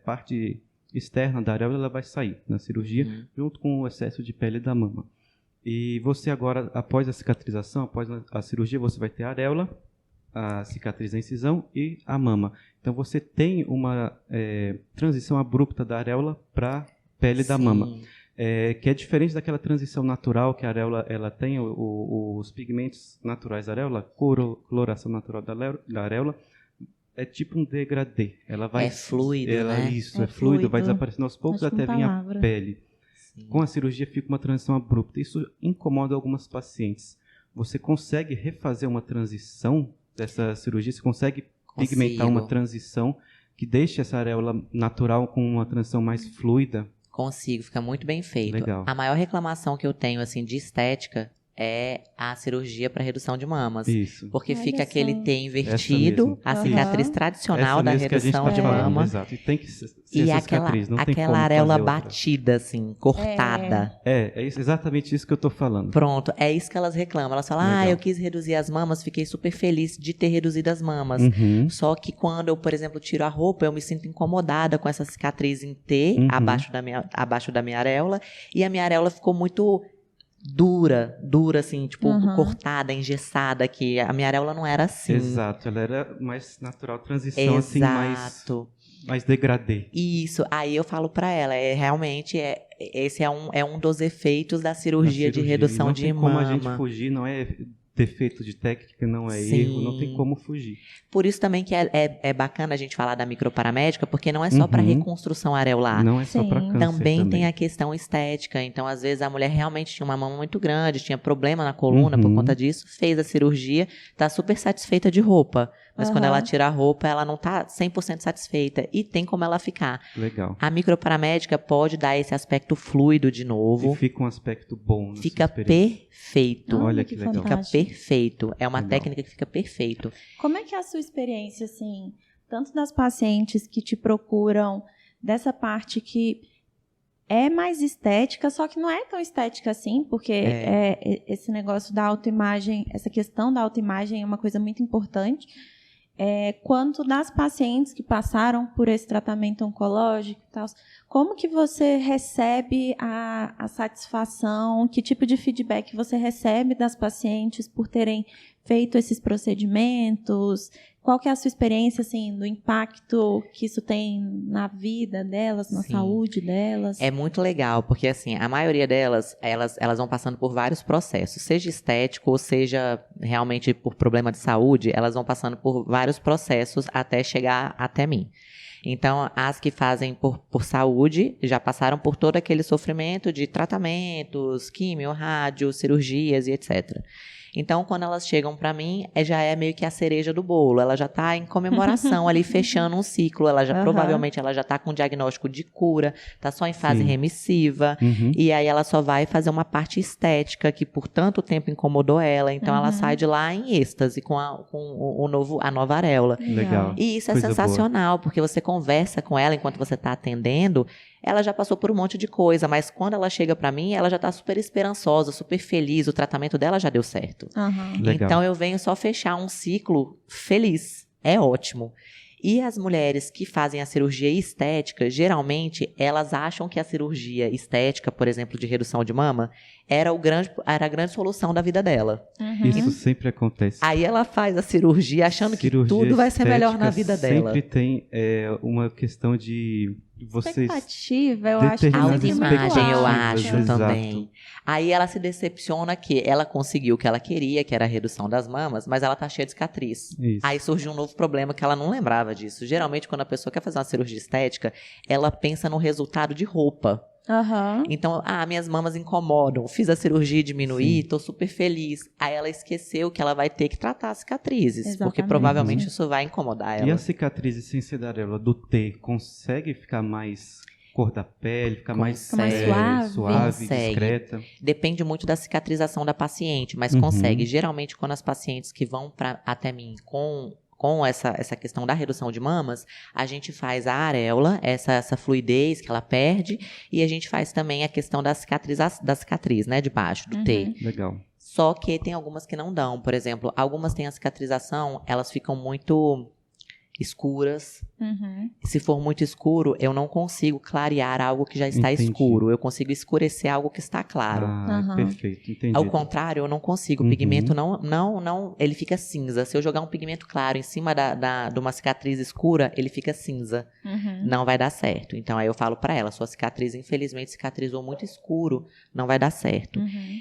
parte externa da areola, ela vai sair na cirurgia, junto com o excesso de pele da mama. E você agora, após a cicatrização, após a cirurgia, você vai ter a areola, a cicatriz da incisão e a mama. Então, você tem uma transição abrupta da areola para a pele da mama. Que é diferente daquela transição natural que a areola ela tem, os pigmentos naturais da areola, coloração natural da areola, é tipo um degradê. Ela vai, fluido, né? Isso, é fluido, vai desaparecendo aos poucos até vir a pele. Sim. Com a cirurgia fica uma transição abrupta. Isso incomoda algumas pacientes. Você consegue refazer uma transição dessa cirurgia? Você consegue pigmentar uma transição que deixe essa areola natural com uma transição mais fluida? Consigo, fica muito bem feito. Legal. A maior reclamação que eu tenho, assim, de estética é a cirurgia para redução de mamas. Isso. Porque Olha fica só. aquele T invertido, a cicatriz tradicional da redução de mama. Exato. E tem que ser E essa cicatriz, não tem como aquela areola fazer outra. batida, assim, cortada. Exatamente isso que eu tô falando. Pronto, é isso que elas reclamam. Elas falam, Legal. eu quis reduzir as mamas, fiquei super feliz de ter reduzido as mamas. Só que quando eu, por exemplo, tiro a roupa, eu me sinto incomodada com essa cicatriz em T, abaixo da minha areola, e a minha areola ficou muito dura, assim, tipo, cortada, engessada, que a minha areola não era assim. Exato, ela era mais natural, transição assim, mais degradê. Isso, aí eu falo pra ela, realmente, esse é um dos efeitos da cirurgia de redução de mama. Não tem como a gente fugir, não é defeito de técnica, não é erro, não tem como fugir. Por isso também que é bacana a gente falar da microparamédica, porque não é só para reconstrução areolar. Não é só para câncer também tem a questão estética. Então, às vezes, a mulher realmente tinha uma mama muito grande, tinha problema na coluna por conta disso, fez a cirurgia, tá super satisfeita de roupa. Mas quando ela tira a roupa, ela não tá 100% satisfeita. E tem como ela ficar. Legal. A microparamédica pode dar esse aspecto fluido de novo. E fica um aspecto bom. Fica perfeito. Olha que legal. Fica perfeito. É uma técnica que fica perfeito. Como é que é a sua experiência, assim, tanto das pacientes que te procuram dessa parte que é mais estética, só que não é tão estética assim, porque esse negócio da autoimagem, essa questão da autoimagem é uma coisa muito importante, quanto das pacientes que passaram por esse tratamento oncológico e tal, como que você recebe a satisfação, que tipo de feedback você recebe das pacientes por terem feito esses procedimentos? Qual que é a sua experiência, assim, do impacto que isso tem na vida delas, na saúde delas? É muito legal, porque, assim, a maioria delas, elas vão passando por vários processos, seja estético ou seja realmente por problema de saúde, elas vão passando por vários processos até chegar até mim. Então, as que fazem por saúde já passaram por todo aquele sofrimento de tratamentos, químio, rádio, cirurgias e etc. Então, quando elas chegam para mim, já é meio que a cereja do bolo. Ela já está em comemoração ali, fechando um ciclo. Ela já provavelmente ela já está com um diagnóstico de cura, está só em fase remissiva. E aí ela só vai fazer uma parte estética que por tanto tempo incomodou ela. Então, ela sai de lá em êxtase com a nova areola. Legal. E isso é Coisa sensacional, porque você conversa com ela enquanto você está atendendo. Ela já passou por um monte de coisa, mas quando ela chega para mim, ela já está super esperançosa, super feliz, o tratamento dela já deu certo. Legal. Então eu venho só fechar um ciclo feliz, é ótimo. E as mulheres que fazem a cirurgia estética, geralmente, elas acham que a cirurgia estética, por exemplo, de redução de mama, era a grande solução da vida dela. Isso sempre acontece. Aí ela faz a cirurgia achando Cirurgia que tudo vai ser melhor estética na vida dela. Sempre tem uma questão de vocês... Expectativa, eu acho. Determinadas Autoimagem, eu acho expectativas, também. exato. Aí ela se decepciona que ela conseguiu o que ela queria, que era a redução das mamas, mas ela tá cheia de cicatriz. Isso. Aí surgiu um novo problema que ela não lembrava disso. Geralmente, quando a pessoa quer fazer uma cirurgia estética, ela pensa no resultado de roupa. Aham. Então, minhas mamas incomodam, fiz a cirurgia diminuir, Sim. tô super feliz. Aí ela esqueceu que ela vai ter que tratar as cicatrizes, porque Exatamente. provavelmente isso vai incomodar ela. E a cicatriz sem cinderela do T consegue ficar mais cor da pele, ficar mais Consegue. suave, Consegue. discreta? Depende muito da cicatrização da paciente, mas Uhum. consegue. Geralmente, quando as pacientes que vão até mim com essa questão da redução de mamas, a gente faz a areola, essa fluidez que ela perde, e a gente faz também a questão da cicatriz, né, de baixo, do T. Legal. Só que tem algumas que não dão. Por exemplo, algumas têm a cicatrização, elas ficam muito escuras. Uhum. Se for muito escuro, eu não consigo clarear algo que já está Entendi. escuro. Eu consigo escurecer algo que está claro. Aham. Perfeito, entendi. Ao contrário, eu não consigo. O Uhum. pigmento não, ele fica cinza. Se eu jogar um pigmento claro em cima de uma cicatriz escura, ele fica cinza. Uhum. Não vai dar certo. Então, aí eu falo pra ela, sua cicatriz, infelizmente, cicatrizou muito escuro, não vai dar certo. Uhum.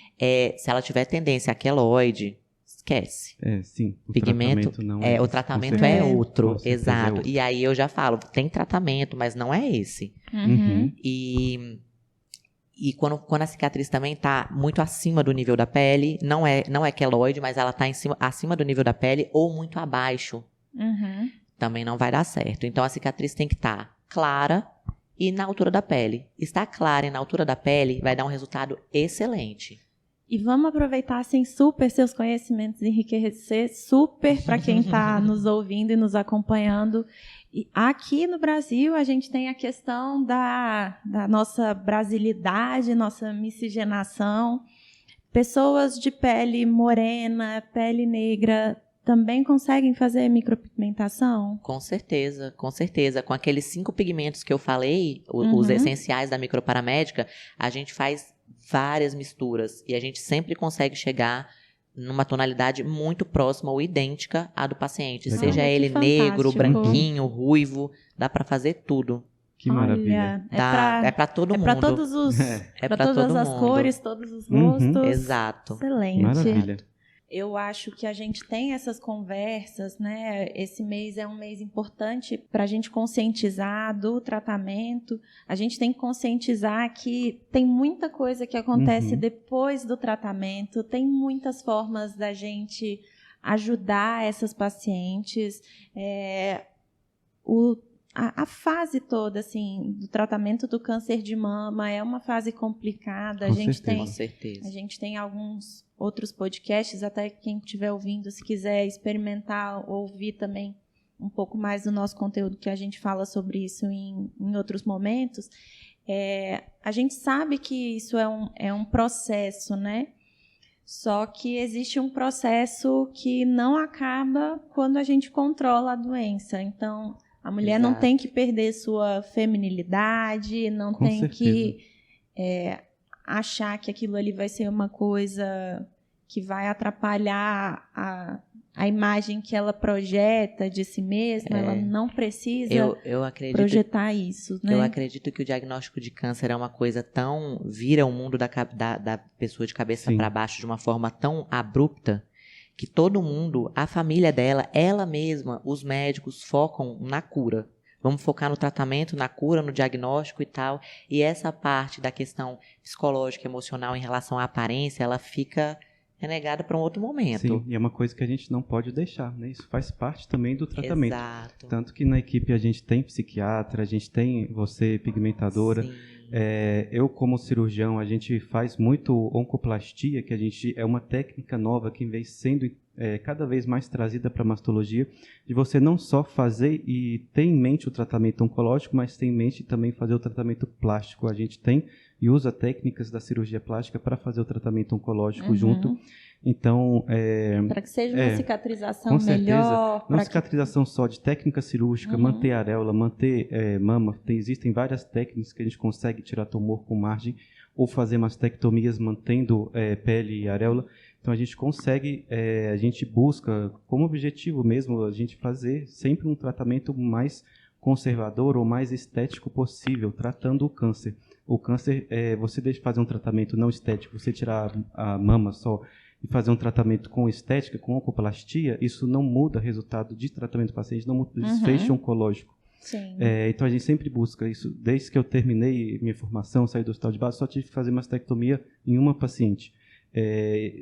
Se ela tiver tendência a queloide, esquece. Sim. O Pigmento, tratamento não o esse, tratamento com certeza. é outro, Com certeza é exato. outro. E aí eu já falo, tem tratamento, mas não é esse. Uhum. E quando a cicatriz também tá muito acima do nível da pele, não é queloide, mas ela tá acima do nível da pele ou muito abaixo, Uhum. também não vai dar certo. Então a cicatriz tem que estar clara e na altura da pele. Estar clara e na altura da pele vai dar um resultado excelente. E vamos aproveitar, assim, super seus conhecimentos, enriquecer super para quem está nos ouvindo e nos acompanhando. E aqui no Brasil, a gente tem a questão da nossa brasilidade, nossa miscigenação. Pessoas de pele morena, pele negra, também conseguem fazer micropigmentação? Com certeza, com certeza. Com aqueles 5 pigmentos que eu falei, Uhum. os essenciais da microparamédica, a gente faz várias misturas e a gente sempre consegue chegar numa tonalidade muito próxima ou idêntica à do paciente. Legal. Seja Que ele fantástico. negro, branquinho, ruivo, dá pra fazer tudo. Que maravilha. Olha, É pra todo é mundo. para todos os, É para pra todas todo as mundo. cores, todos os Uhum. gostos. Exato. Excelente. Maravilha. Eu acho que a gente tem essas conversas, né? Esse mês é um mês importante para a gente conscientizar do tratamento. A gente tem que conscientizar que tem muita coisa que acontece Uhum. depois do tratamento, tem muitas formas da gente ajudar essas pacientes. A fase toda, assim, do tratamento do câncer de mama é uma fase complicada. Com A gente certeza. tem Com certeza. a gente tem alguns outros podcasts, até quem estiver ouvindo, se quiser experimentar, ouvir também um pouco mais do nosso conteúdo, que a gente fala sobre isso em outros momentos. A gente sabe que isso é um processo, né? Só que existe um processo que não acaba quando a gente controla a doença. Então, a mulher não Exato. tem que perder sua feminilidade, não Com tem certeza. que achar que aquilo ali vai ser uma coisa que vai atrapalhar a imagem que ela projeta de si mesma. Ela não precisa Eu acredito projetar isso, né? Eu acredito que o diagnóstico de câncer é uma coisa tão... vira o mundo da pessoa de cabeça Sim. para baixo de uma forma tão abrupta que todo mundo, a família dela, ela mesma, os médicos focam na cura. Vamos focar no tratamento, na cura, no diagnóstico e tal. E essa parte da questão psicológica, emocional em relação à aparência, ela fica renegada para um outro momento. Sim, e é uma coisa que a gente não pode deixar, né? Isso faz parte também do tratamento. Exato. Tanto que na equipe a gente tem psiquiatra, a gente tem você, pigmentadora. Sim. Eu, como cirurgião, a gente faz muito oncoplastia, que é uma técnica nova que vem sendo cada vez mais trazida para a mastologia, de você não só fazer e ter em mente o tratamento oncológico, mas ter em mente também fazer o tratamento plástico. A gente tem e usa técnicas da cirurgia plástica para fazer o tratamento oncológico junto. Então, Para seja uma cicatrização com certeza. melhor. Não cicatrização só, de técnica cirúrgica, manter a areola, manter mama. Existem várias técnicas que a gente consegue tirar tumor com margem ou fazer mastectomias mantendo pele e areola. Então, a gente consegue, a gente busca como objetivo mesmo a gente fazer sempre um tratamento mais conservador ou mais estético possível, tratando o câncer. O câncer, você deixa de fazer um tratamento não estético, você tirar a mama só e fazer um tratamento com estética, com oncoplastia, isso não muda o resultado de tratamento do paciente, não muda o desfecho oncológico. Sim. Então, a gente sempre busca isso. Desde que eu terminei minha formação, saí do hospital de base, só tive que fazer mastectomia em uma paciente.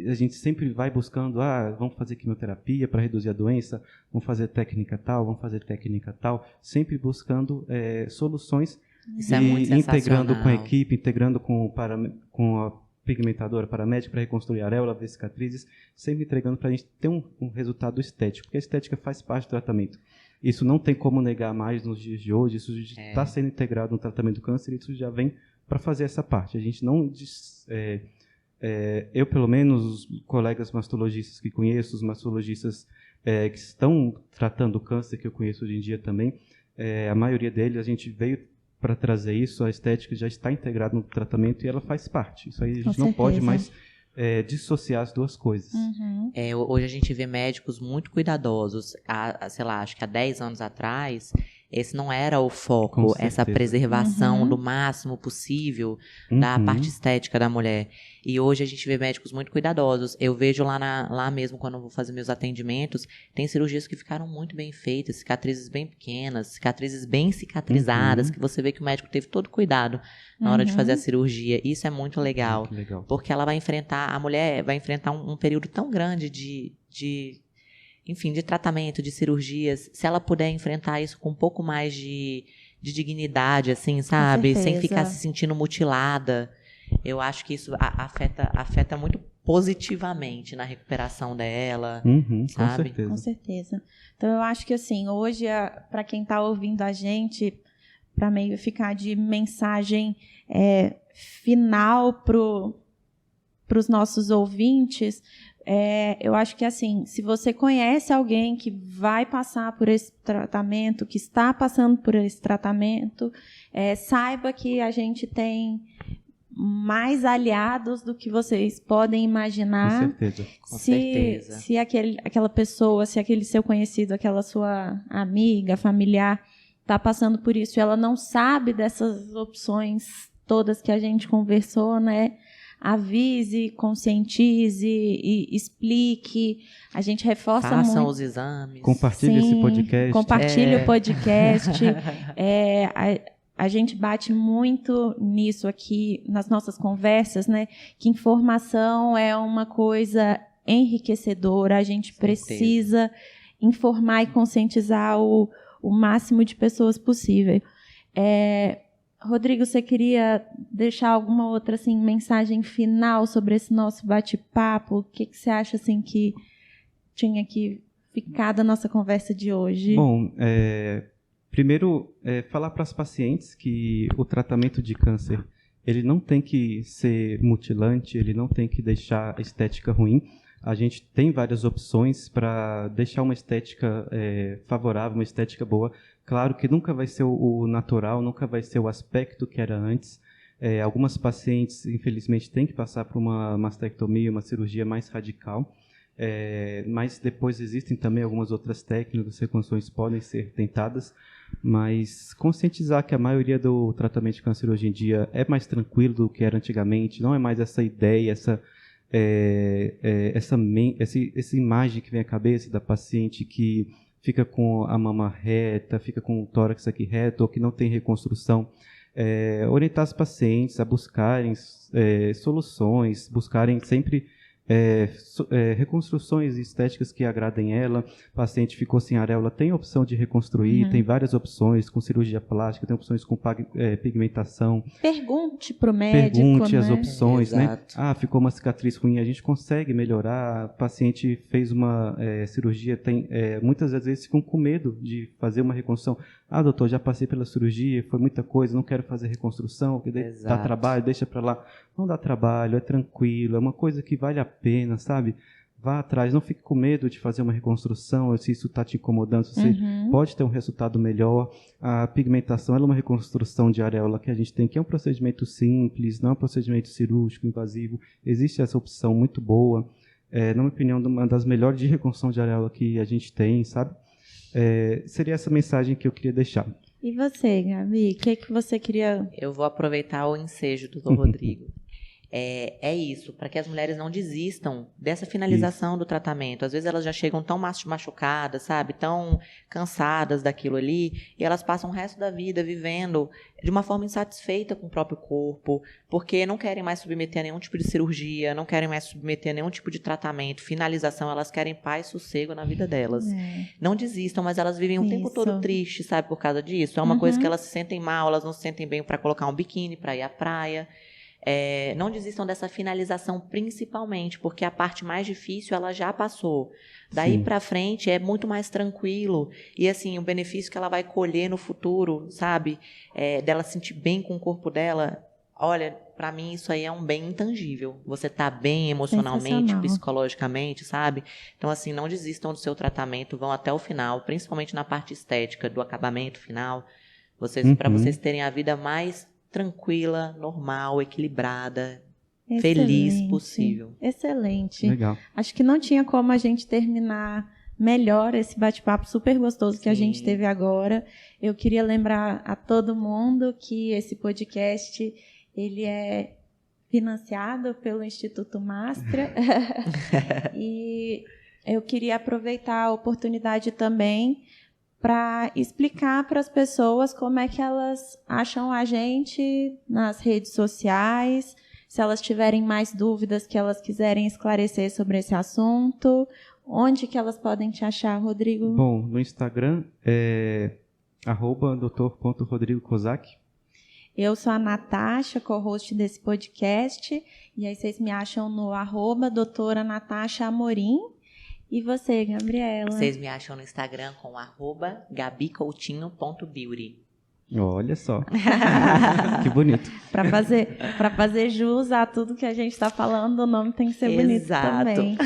A gente sempre vai buscando, vamos fazer quimioterapia para reduzir a doença, vamos fazer técnica tal, sempre buscando soluções e integrando com a equipe, integrando com a pigmentadora, paramédica para reconstruir a areola, ver cicatrizes, sempre entregando para a gente ter um resultado estético, porque a estética faz parte do tratamento. Isso não tem como negar mais nos dias de hoje, isso está sendo integrado no tratamento do câncer, e isso já vem para fazer essa parte. A gente não eu, pelo menos, os colegas mastologistas que conheço, os mastologistas que estão tratando o câncer, que eu conheço hoje em dia também, a maioria deles, a gente veio para trazer isso, a estética já está integrada no tratamento e ela faz parte. Isso aí a gente não pode mais dissociar as duas coisas. Hoje a gente vê médicos muito cuidadosos. Sei lá, acho que há 10 anos atrás, esse não era o foco, essa preservação do máximo possível da parte estética da mulher. E hoje a gente vê médicos muito cuidadosos. Eu vejo lá mesmo, quando eu vou fazer meus atendimentos, tem cirurgias que ficaram muito bem feitas, cicatrizes bem pequenas, cicatrizes bem cicatrizadas, que você vê que o médico teve todo cuidado na hora de fazer a cirurgia. Isso é muito legal, muito legal. Porque ela a mulher vai enfrentar um período tão grande de tratamento, de cirurgias. Se ela puder enfrentar isso com um pouco mais de dignidade, assim, sabe? Sem ficar se sentindo mutilada. Eu acho que isso afeta muito positivamente na recuperação dela, sabe? Com certeza. Então, eu acho que, assim, hoje, para quem está ouvindo a gente, para meio ficar de mensagem final para os nossos ouvintes, eu acho que, assim, se você conhece alguém que vai passar por esse tratamento, que está passando por esse tratamento, saiba que a gente tem mais aliados do que vocês podem imaginar. Com certeza. Se aquela pessoa, se aquele seu conhecido, aquela sua amiga, familiar, está passando por isso e ela não sabe dessas opções todas que a gente conversou, né? Avise, conscientize e explique. A gente reforça muito. Façam os exames. Compartilhe esse podcast. Compartilhe o podcast. A gente bate muito nisso aqui nas nossas conversas, né? Que informação é uma coisa enriquecedora. A gente precisa informar e conscientizar o máximo de pessoas possível. Rodrigo, você queria deixar alguma outra assim, mensagem final sobre esse nosso bate-papo? O que você acha assim, que tinha que ficar da nossa conversa de hoje? Bom, primeiro, falar para as pacientes que o tratamento de câncer ele não tem que ser mutilante, ele não tem que deixar a estética ruim. A gente tem várias opções para deixar uma estética favorável, uma estética boa. Claro que nunca vai ser o natural, nunca vai ser o aspecto que era antes. Algumas pacientes, infelizmente, têm que passar por uma mastectomia, uma cirurgia mais radical. Mas depois existem também algumas outras técnicas, reconstruções podem ser tentadas. Mas conscientizar que a maioria do tratamento de câncer hoje em dia é mais tranquilo do que era antigamente. Não é mais essa ideia, essa imagem que vem à cabeça da paciente que fica com a mama reta, fica com o tórax aqui reto, ou que não tem reconstrução. Orientar as pacientes a buscarem soluções, buscarem sempre reconstruções estéticas que agradem ela. O paciente ficou sem areola, tem a opção de reconstruir, tem várias opções com cirurgia plástica, tem opções com pigmentação. Pergunte para o médico. Pergunte as né? opções, Exato. né? Ficou uma cicatriz ruim, a gente consegue melhorar. O paciente fez uma cirurgia, muitas das vezes ficam com medo de fazer uma reconstrução. Doutor, já passei pela cirurgia, foi muita coisa, não quero fazer reconstrução, dá trabalho, deixa para lá. Não dá trabalho, é tranquilo, é uma coisa que vale a pena, sabe? vá atrás, não fique com medo de fazer uma reconstrução, se isso está te incomodando, você pode ter um resultado melhor. A pigmentação ela é uma reconstrução de areola que a gente tem, que é um procedimento simples, não é um procedimento cirúrgico, invasivo. Existe essa opção muito boa, na minha opinião, uma das melhores de reconstrução de areola que a gente tem, sabe? Seria essa mensagem que eu queria deixar. E você, Gabi, o que você queria... Eu vou aproveitar o ensejo do Dr. Rodrigo. É isso, para que as mulheres não desistam dessa finalização do tratamento. Às vezes elas já chegam tão machucadas, sabe? Tão cansadas daquilo ali, e elas passam o resto da vida vivendo de uma forma insatisfeita com o próprio corpo, porque não querem mais submeter a nenhum tipo de cirurgia, não querem mais submeter a nenhum tipo de tratamento, finalização, elas querem paz e sossego na vida delas. Não desistam, mas elas vivem o tempo todo tristes, sabe, por causa disso. É uma coisa que elas se sentem mal, elas não se sentem bem para colocar um biquíni, para ir à praia. Não desistam dessa finalização, principalmente, porque a parte mais difícil ela já passou. Daí para frente é muito mais tranquilo. E assim, o benefício que ela vai colher no futuro, sabe? Dela se sentir bem com o corpo dela. Olha, para mim isso aí é um bem intangível. Você tá bem emocionalmente, psicologicamente, sabe? Então assim, não desistam do seu tratamento, vão até o final, principalmente na parte estética, do acabamento final. Para vocês terem a vida mais tranquila, normal, equilibrada, feliz possível. Excelente. Legal. Acho que não tinha como a gente terminar melhor esse bate-papo super gostoso que a gente teve agora. Eu queria lembrar a todo mundo que esse podcast ele é financiado pelo Instituto Mastra. E eu queria aproveitar a oportunidade também para explicar para as pessoas como é que elas acham a gente nas redes sociais, se elas tiverem mais dúvidas que elas quiserem esclarecer sobre esse assunto, onde que elas podem te achar, Rodrigo? Bom, no Instagram é @dr.rodrigokozak. Eu sou a Natasha, co-host desse podcast, e aí vocês me acham no @doutora Natasha Amorim. E você, Gabriela? Vocês me acham no Instagram com @gabicoutinho.beauty. Olha só. Que bonito. Para fazer jus a tudo que a gente está falando, o nome tem que ser bonito também.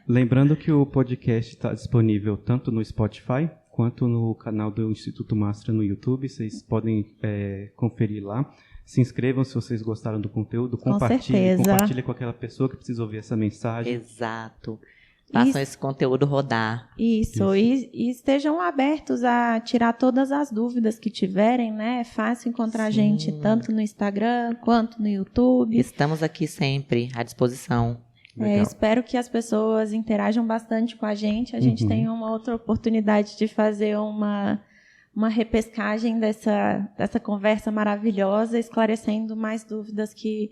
Lembrando que o podcast está disponível tanto no Spotify quanto no canal do Instituto Mastra no YouTube. Vocês podem conferir lá. Se inscrevam se vocês gostaram do conteúdo. Compartilhe com aquela pessoa que precisa ouvir essa mensagem. Exato. Façam esse conteúdo rodar. Isso. E estejam abertos a tirar todas as dúvidas que tiverem, né? É fácil encontrar a gente tanto no Instagram quanto no YouTube. Estamos aqui sempre à disposição. Espero que as pessoas interajam bastante com a gente. A gente tem uma outra oportunidade de fazer uma repescagem dessa conversa maravilhosa, esclarecendo mais dúvidas que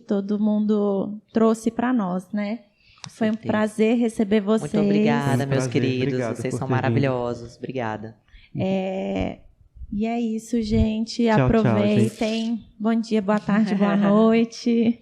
todo mundo trouxe para nós, né? Foi um prazer receber vocês. Muito obrigada, meus queridos. Obrigado, vocês são maravilhosos. Obrigada. E é isso, gente. Tchau, aproveitem. tchau, gente. Bom dia, boa tarde, boa noite.